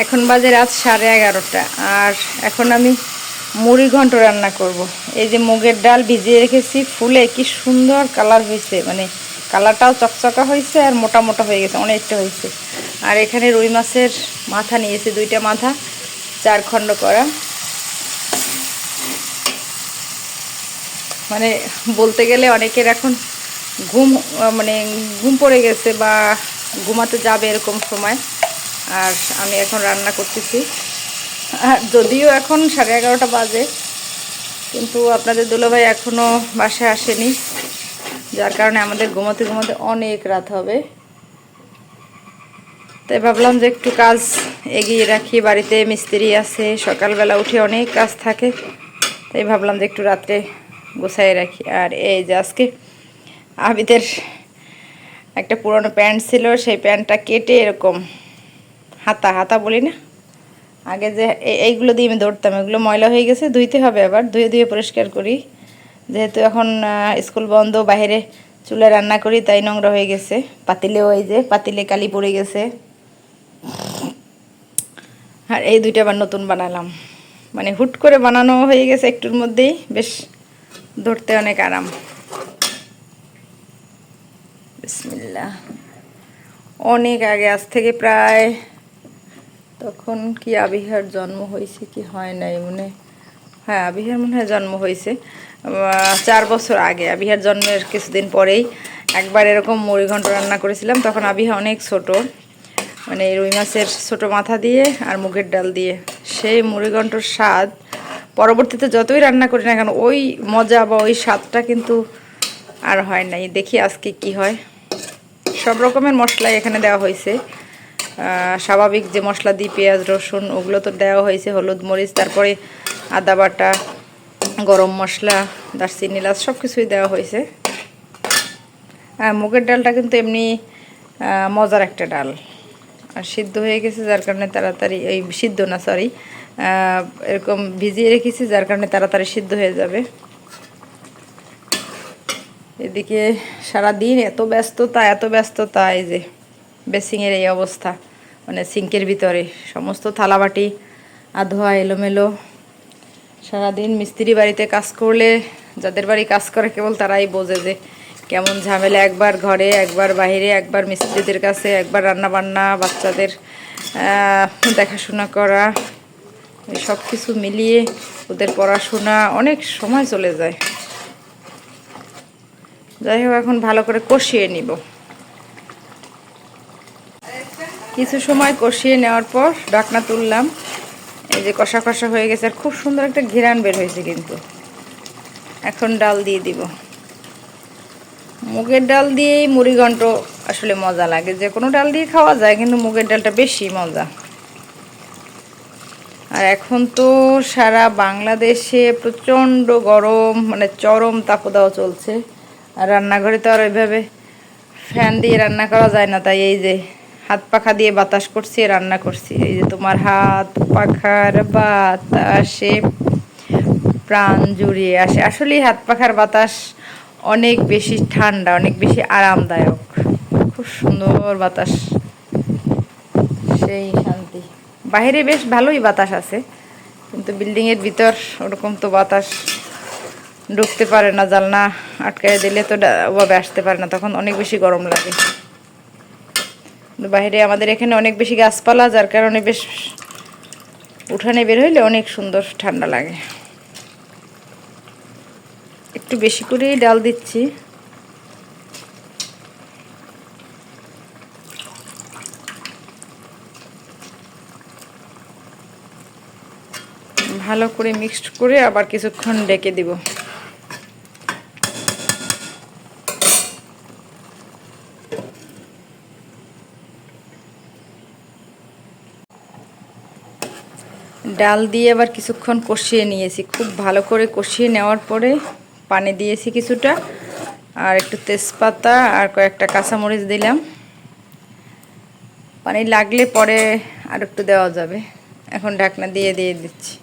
এখন বাজে রাত 11:30 আর এখন আমি মুড়ি ঘন্ট রান্না করব। এই যে মুগের ডাল ভিজিয়ে রেখেছি, ফুলে কি সুন্দর কালার হয়েছে, মানে কালারটাও চকচকা হয়েছে আর মোটা মোটা হয়ে গেছে, অনেকটা হয়েছে। আর এখানে রুই মাছের মাথা নিয়েছি, 2টা মাথা 4 খণ্ড করা। মানে বলতে গেলে অনেকের এখন ঘুম পড়ে গেছে বা ঘুমাতে যাবে এরকম সময়, আর আমি এখন রান্না করতেছি। আর যদিও এখন 11:30 বাজে, কিন্তু আপনাদের দুলাভাই এখনও বাসায় আসেনি, যার কারণে আমাদের ঘুমাতে ঘুমাতে অনেক রাত হবে। তাই ভাবলাম যে একটু কাজ এগিয়ে রাখি, বাড়িতে মিস্ত্রি আছে, সকালবেলা উঠে অনেক কাজ থাকে, তাই ভাবলাম যে একটু রাত্রে গোছায় রাখি। আর এই যে আজকে আবিদের একটা পুরনো প্যান্ট ছিল, সেই প্যান্টটা কেটে এরকম হাতা হাতা বলি না, আগে যে এইগুলো দিয়ে আমি ধরতাম, এগুলো ময়লা হয়ে গেছে, ধুইতে হবে, আবার ধুয়ে ধুয়ে পরিষ্কার করি। যেহেতু এখন স্কুল বন্ধ, বাইরে চুলায় রান্না করি, তাই নোংরা হয়ে গেছে। পাতিলেও এই যে পাতিলে কালি পড়ে গেছে। আর এই 2টা আবার নতুন বানালাম, মানে হুট করে বানানো হয়ে গেছে একটুর মধ্যেই, বেশ ধরতে অনেক আরাম। বিসমিল্লাহ। অনেক আগে, আজ থেকে প্রায়, তখন কি আবিহার জন্ম হয়েছে কি হয় নাই মনে, হ্যাঁ আবিহার মনে হয় জন্ম হয়েছে 4 বছর আগে। আবিহার জন্মের কিছুদিন পরেই একবার এরকম মুড়ি ঘন্ট রান্না করেছিলাম, তখন আবিহা অনেক ছোট, মানে রুই মাছের ছোট মাথা দিয়ে আর মুগের ডাল দিয়ে। সেই মুড়ি ঘন্টর স্বাদ পরবর্তীতে যতই রান্না করি না কেন, ওই মজা বা ওই স্বাদটা কিন্তু আর হয় নাই। দেখি আজকে কি হয়। সব রকমের মশলাই এখানে দেওয়া হয়েছে, স্বাভাবিক যে মশলা দিই, পেঁয়াজ রসুন ওগুলো তো দেওয়া হয়েছে, হলুদ মরিচ, তারপরে আদা বাটা, গরম মশলা, দারচিনি এলাচ সব কিছুই দেওয়া হয়েছে। মুগের ডালটা কিন্তু এমনি মজার একটা ডাল, আর সিদ্ধ হয়ে গেছে যার কারণে তাড়াতাড়ি, এই সিদ্ধ না সরি, এরকম ভিজিয়ে রেখেছি যার কারণে তাড়াতাড়ি সিদ্ধ হয়ে যাবে। এদিকে সারাদিন এত ব্যস্ততা, এই যে বেসিংয়ের এই অবস্থা, মানে সিঙ্কের ভিতরে সমস্ত থালাবাটি আধোয়া এলোমেলো। সারাদিন মিস্ত্রি বাড়িতে কাজ করলে, যাদের বাড়ি কাজ করে কেবল তারাই বোঝে যে কেমন ঝামেলা, একবার ঘরে, একবার বাইরে, একবার মিস্ত্রিদের কাছে, একবার রান্নাবান্না, বাচ্চাদের দেখাশোনা করা, এই সব কিছু মিলিয়ে ওদের পড়াশোনা, অনেক সময় চলে যায়। যাই হোক, এখন ভালো করে কষিয়ে নিব। কিছু সময় কষিয়ে নেওয়ার পর ঢাকনা তুললাম, এই যে কষা কষা হয়ে গেছে, আর খুব সুন্দর একটা ঘ্রাণ বের হয়েছে। কিন্তু এখন ডাল দিয়ে দিব। মুগের ডাল দিয়েই মুড়ি ঘন্ট আসলে মজা লাগে, যে কোনো ডাল দিয়ে খাওয়া যায়, কিন্তু মুগের ডালটা বেশি মজা। আর এখন তো সারা বাংলাদেশে প্রচণ্ড গরম, মানে চরম তাপদাহ চলছে, আর রান্নাঘরে তো আর ওইভাবে ফ্যান দিয়ে রান্না করা যায় না, তাই এই যে হাত পাখা দিয়ে বাতাস করছি, রান্না করছি। এই যে তোমার হাত পাখার বাতাসে প্রাণ জুড়িয়ে আসে। আসলেই হাত পাখার বাতাস অনেক বেশি ঠান্ডা, অনেক বেশি আরামদায়ক, খুব সুন্দর বাতাস, সেই শান্তি। বাইরে বেশ ভালোই বাতাস আছে, কিন্তু বিল্ডিংয়ের ভিতর ওরকম তো বাতাস ঢুকতে পারে না, জানলা আটকায় দিলে তো ওভাবে আসতে পারে না, তখন অনেক বেশি গরম লাগে। বাইরে আমাদের এখানে অনেক বেশি গাছপালা, যার কারণে বেশ উঠানে বের হইলে অনেক সুন্দর ঠান্ডা লাগে। একটু বেশি করেই ডাল দিচ্ছি। ভালো করে মিক্সড করে আবার কিছুক্ষণ ঢেকে দিব। ডাল দিয়ে আবার কিছুক্ষণ কষিয়ে নিয়েছি, খুব ভালো করে কষিয়ে নেওয়ার পরে পানি দিয়েছি কিছুটা, আর একটু তেজপাতা আর কয়েকটা কাঁচামরিচ দিলাম। পানি লাগলে পরে আর একটু দেওয়া যাবে। এখন ঢাকনা দিয়ে দিচ্ছি।